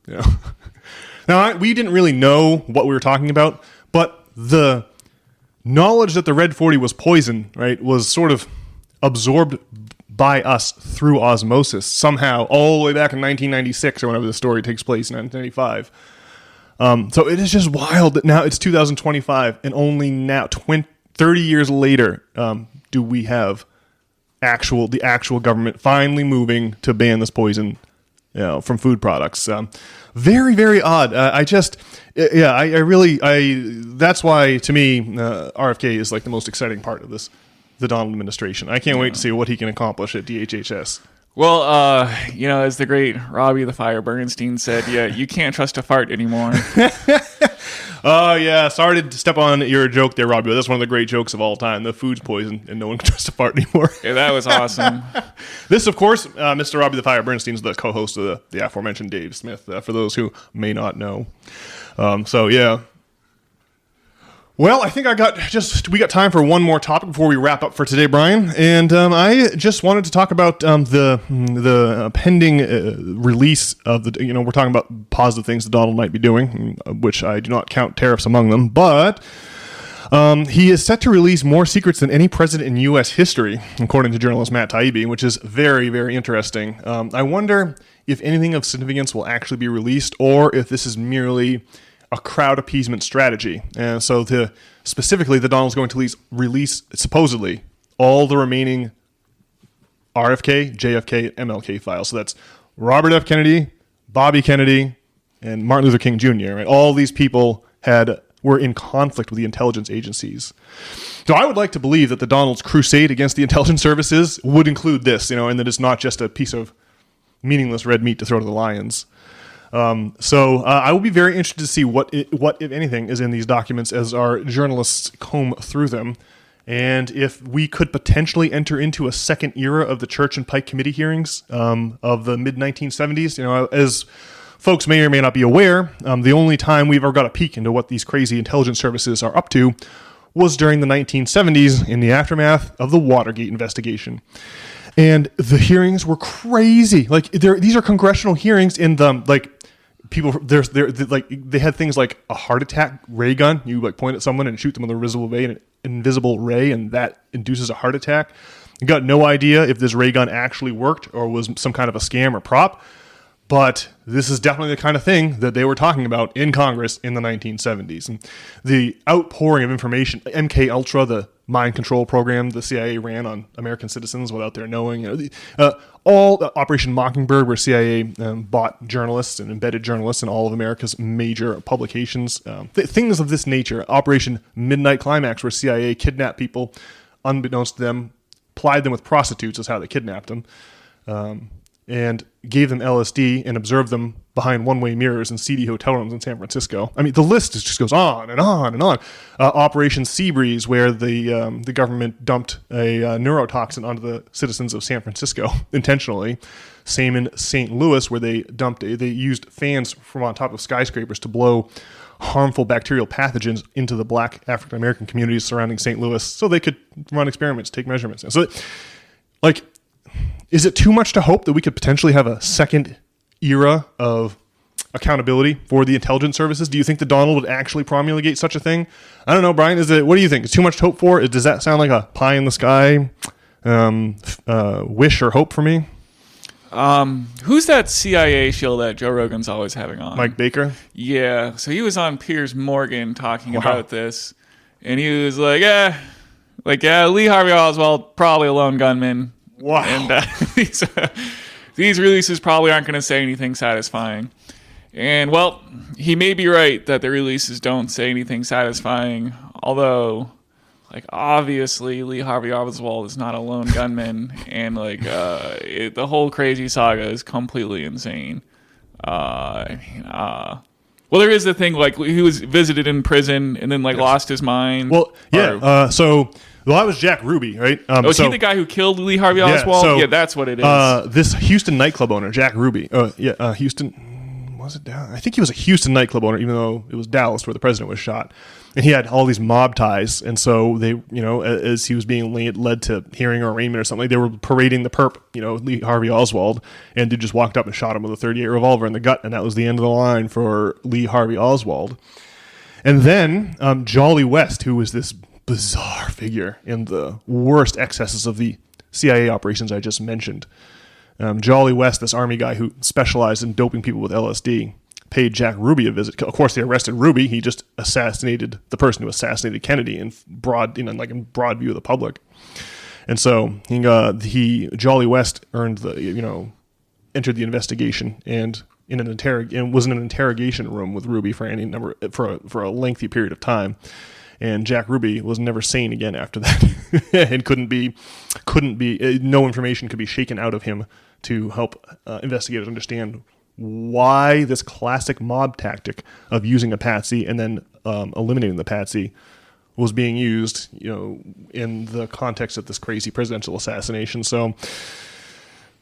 Now, we didn't really know what we were talking about, but the knowledge that the Red 40 was poison, right, was sort of absorbed by us through osmosis somehow, all the way back in 1996 or whenever the story takes place in 1995. So it is just wild that now it's 2025, and only now, 30 years later, do we have the actual government finally moving to ban this poison, from food products. Very, very odd. That's why, to me, RFK is like the most exciting part of the Donald administration. I can't wait to see what he can accomplish at DHHS. Well, as the great Robbie the Fire Bernstein said, you can't trust a fart anymore. Oh, yeah. Sorry to step on your joke there, Robbie, but that's one of the great jokes of all time. The food's poison, and no one can trust a fart anymore. Yeah, that was awesome. This, of course, Mr. Robbie the Fire Bernstein is the co-host of the aforementioned Dave Smith, for those who may not know. Yeah. Well, I think we got time for one more topic before we wrap up for today, Brian. And I just wanted to talk about the pending release of we're talking about positive things that Donald might be doing, which I do not count tariffs among them. But he is set to release more secrets than any president in U.S. history, according to journalist Matt Taibbi, which is very, very interesting. I wonder if anything of significance will actually be released, or if this is merely a crowd appeasement strategy. And so specifically, the Donald's going to release supposedly all the remaining RFK, JFK, and MLK files. So that's Robert F. Kennedy, Bobby Kennedy, and Martin Luther King Jr. Right? All these people were in conflict with the intelligence agencies. So I would like to believe that the Donald's crusade against the intelligence services would include this, and that it's not just a piece of meaningless red meat to throw to the lions. So I will be very interested to see what, if anything, is in these documents as our journalists comb through them, and if we could potentially enter into a second era of the Church and Pike Committee hearings of the mid-1970s. As folks may or may not be aware, the only time we've ever got a peek into what these crazy intelligence services are up to was during the 1970s in the aftermath of the Watergate investigation. And the hearings were crazy. These are congressional hearings in the people. They had things like a heart attack ray gun. You point at someone and shoot them with an invisible ray, and that induces a heart attack. You got no idea if this ray gun actually worked or was some kind of a scam or prop. But this is definitely the kind of thing that they were talking about in Congress in the 1970s. And the outpouring of information, MK Ultra, the mind control program the CIA ran on American citizens without their knowing, all Operation Mockingbird, where CIA bought journalists and embedded journalists in all of America's major publications, things of this nature. Operation Midnight Climax, where CIA kidnapped people, unbeknownst to them, plied them with prostitutes is how they kidnapped them. And gave them LSD and observed them behind one-way mirrors in seedy hotel rooms in San Francisco. I mean, the list just goes on and on and on. Operation Seabreeze, where the government dumped a neurotoxin onto the citizens of San Francisco intentionally. Same in St. Louis, where they used fans from on top of skyscrapers to blow harmful bacterial pathogens into the black African-American communities surrounding St. Louis so they could run experiments, take measurements. And so, is it too much to hope that we could potentially have a second era of accountability for the intelligence services? Do you think that Donald would actually promulgate such a thing? I don't know, Brian. What do you think? Is it too much to hope for? Does that sound like a pie in the sky wish or hope for me? Who's that CIA shill that Joe Rogan's always having on? Mike Baker? Yeah. So he was on Piers Morgan talking about this, and he was like, Lee Harvey Oswald, probably a lone gunman. Wow. And these releases probably aren't going to say anything satisfying. And, well, he may be right that the releases don't say anything satisfying, although, obviously Lee Harvey Oswald is not a lone gunman, and, the whole crazy saga is completely insane. Well, there is the thing, he was visited in prison and then, lost his mind. Well, yeah, so Well, that was Jack Ruby, right? Was he the guy who killed Lee Harvey Oswald? Yeah, that's what it is. This Houston nightclub owner, Jack Ruby. Houston. Was it Dallas? I think he was a Houston nightclub owner, even though it was Dallas where the president was shot. And he had all these mob ties. And so they, as he was being led to hearing or arraignment or something, they were parading the perp, Lee Harvey Oswald, and they just walked up and shot him with a .38 revolver in the gut. And that was the end of the line for Lee Harvey Oswald. And then Jolly West, who was this bizarre figure in the worst excesses of the CIA operations I just mentioned. Jolly West, this army guy who specialized in doping people with LSD, paid Jack Ruby a visit. Of course, they arrested Ruby. He just assassinated the person who assassinated Kennedy in broad view of the public. And so Jolly West entered the investigation and was in an interrogation room with Ruby for a lengthy period of time. And Jack Ruby was never sane again after that, and couldn't be. No information could be shaken out of him to help investigators understand why this classic mob tactic of using a patsy and then eliminating the patsy was being used, in the context of this crazy presidential assassination. So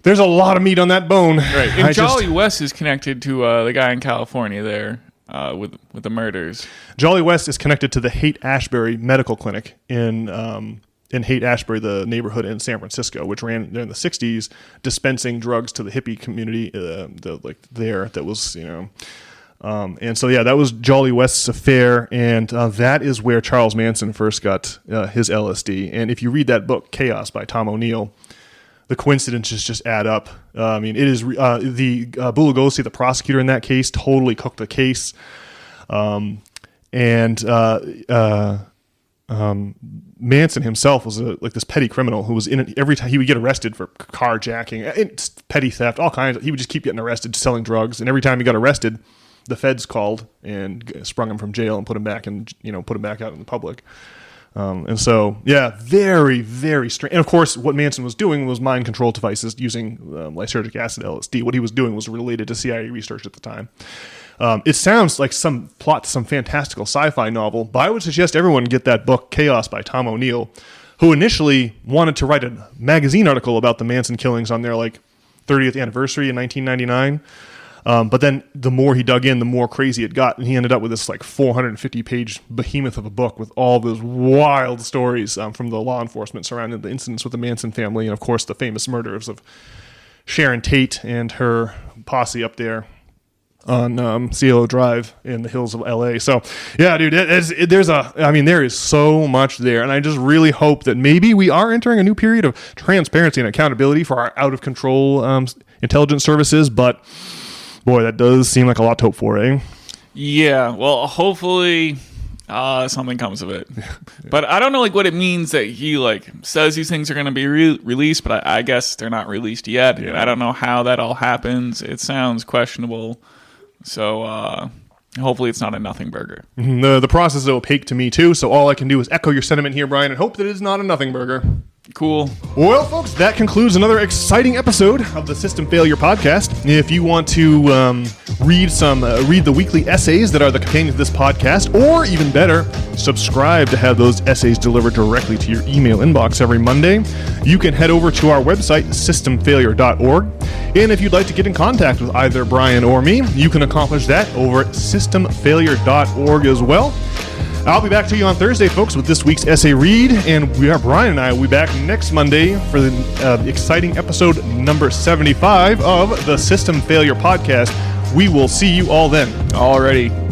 there's a lot of meat on that bone. Right. And Jolly West is connected to the guy in California there. With the murders. Jolly West is connected to the Haight-Ashbury Medical Clinic in Haight-Ashbury, the neighborhood in San Francisco, which ran there in the 60s, dispensing drugs to the hippie community that was, and so, that was Jolly West's affair, and that is where Charles Manson first got his LSD. And if you read that book, Chaos by Tom O'Neill, the coincidences just add up. It is the Bulagosi, the prosecutor in that case, totally cooked the case, and Manson himself was this petty criminal who was in it every time. He would get arrested for carjacking, petty theft, all kinds. He would just keep getting arrested selling drugs, and every time he got arrested, the feds called and sprung him from jail and put him back out in the public. And so, very, very strange. And of course, what Manson was doing was mind control devices using lysergic acid, LSD. What he was doing was related to CIA research at the time. It sounds like some plot to some fantastical sci-fi novel, but I would suggest everyone get that book, Chaos by Tom O'Neill, who initially wanted to write a magazine article about the Manson killings on their 30th anniversary in 1999. But then the more he dug in, the more crazy it got. And he ended up with this 450-page behemoth of a book with all those wild stories from the law enforcement surrounding the incidents with the Manson family. And, of course, the famous murders of Sharon Tate and her posse up there on Cielo Drive in the hills of L.A. So, yeah, dude, there is so much there. And I just really hope that maybe we are entering a new period of transparency and accountability for our out-of-control intelligence services. But boy, that does seem like a lot to hope for, eh? Yeah, well, hopefully something comes of it. Yeah. But I don't know what it means that he says these things are going to be released, but I guess they're not released yet. Yeah. And I don't know how that all happens. It sounds questionable. So hopefully it's not a nothing burger. Mm-hmm. The process is opaque to me too, so all I can do is echo your sentiment here, Brian, and hope that it is not a nothing burger. Cool. Well, folks, that concludes another exciting episode of the System Failure Podcast. If you want to read the weekly essays that are the companions of this podcast, or even better, subscribe to have those essays delivered directly to your email inbox every Monday, you can head over to our website, systemfailure.org. And if you'd like to get in contact with either Brian or me, you can accomplish that over at systemfailure.org as well. I'll be back to you on Thursday, folks, with this week's essay read, and Brian and I will be back next Monday for the exciting episode number 75 of the System Failure Podcast. We will see you all then. Alrighty.